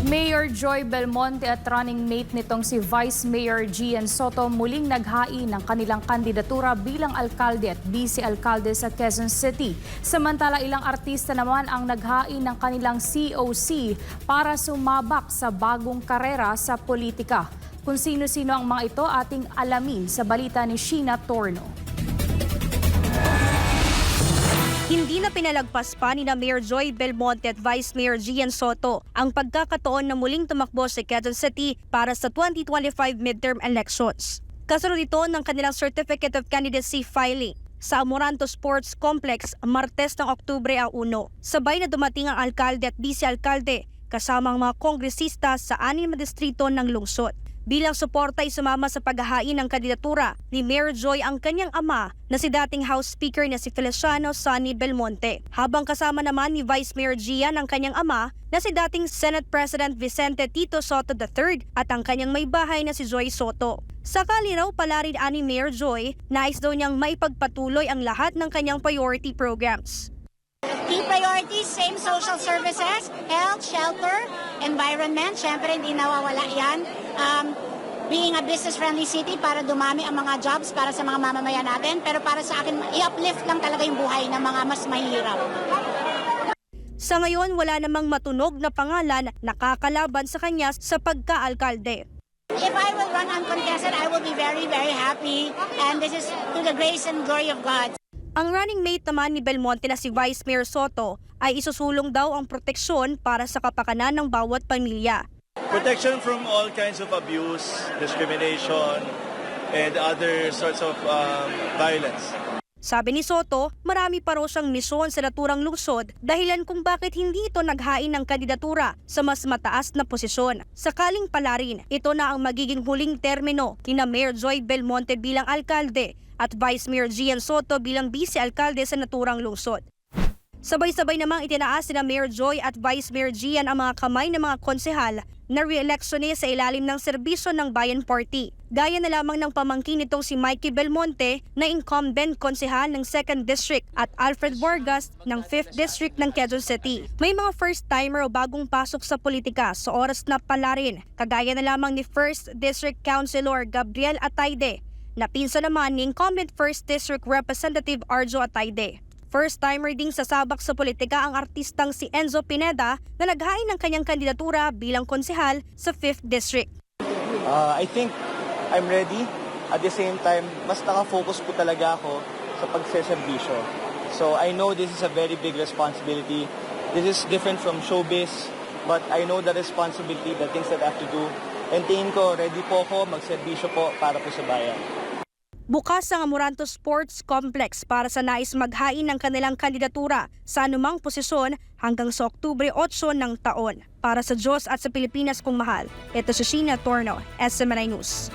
Mayor Joy Belmonte at running mate nitong si Vice Mayor Gian Soto muling naghain ng kanilang kandidatura bilang alkalde at vice-alkalde sa Quezon City. Samantala ilang artista naman ang naghain ng kanilang COC para sumabak sa bagong karera sa politika. Kung sino-sino ang mga ito ating alamin sa balita ni Sheena Torno. Hindi na pinalagpas pa ni Mayor Joy Belmonte at Vice Mayor Gian Soto ang pagkakataon na muling tumakbo sa Quezon City para sa 2025 midterm elections. Kasunod ito ng kanilang Certificate of Candidacy filing sa Amoranto Sports Complex Martes ng Oktubre 1. Sabay na dumating ang alkalde at vice-alkalde kasama ang mga kongresista sa 6 na distrito ng lungsod. Bilang suporta ay sumama sa paghahain ng kandidatura ni Mayor Joy ang kanyang ama na si dating House Speaker na si Feliciano Sonny Belmonte. Habang kasama naman ni Vice Mayor Gian ang kanyang ama na si dating Senate President Vicente Tito Soto III at ang kanyang may bahay na si Joy Soto. Sakali raw palarin ani Mayor Joy, nais daw niyang maipagpatuloy ang lahat ng kanyang priority programs. Key priorities, same social services, health, shelter, environment. Siyempre, hindi nawawala yan. Being a business-friendly city para dumami ang mga jobs para sa mga mamamayan natin. Pero para sa akin, i-uplift lang talaga yung buhay ng mga mas mahihirap. Sa ngayon, wala namang matunog na pangalan na kakalaban sa kanya sa pagka-alkalde. If I will run uncontested, I will be very, very happy. And this is to the grace and glory of God. Ang running mate naman ni Belmonte na si Vice Mayor Soto ay isusulong daw ang proteksyon para sa kapakanan ng bawat pamilya. Protection from all kinds of abuse, discrimination, and other sorts of violence. Sabi ni Soto, marami pa raw siyang misyon sa naturang lungsod dahilan kung bakit hindi ito naghain ng kandidatura sa mas mataas na posisyon. Sakaling palarin, ito na ang magiging huling termino ni Mayor Joy Belmonte bilang alkalde at Vice Mayor Gian Soto bilang vice-alkalde sa naturang lungsod. Sabay-sabay namang itinaas sina Mayor Joy at Vice Mayor Gian ang mga kamay ng mga konsehal na re-electione sa ilalim ng serbisyo ng Bayan Party. Gaya na lamang ng pamangkin nitong si Mikey Belmonte na incumbent konsehal ng 2nd District at Alfred Vargas ng 5th District ng Quezon City. May mga first-timer o bagong pasok sa politika sa oras na palarin, kagaya na lamang ni 1st District Councilor Gabriel Atayde, na pinsan naman ni incumbent 1st District Representative Arjo Atayde. First-timer ding sasabak sa politika ang artistang si Enzo Pineda na naghain ng kanyang kandidatura bilang konsehal sa 5th District. I think I'm ready. At the same time, mas nakafocus po talaga ako sa pagseserbisyo. So I know this is a very big responsibility. This is different from showbiz, but I know the responsibility, the things that I have to do. And tingin ko, ready po ako, magserbisyo po para po sa bayan. Bukas ang Amoranto Sports Complex para sa nais maghain ng kanilang kandidatura sa anumang posisyon hanggang sa Oktubre 8 ng taon. Para sa Diyos at sa Pilipinas kong mahal, ito si Sheena Torno, SMNI News.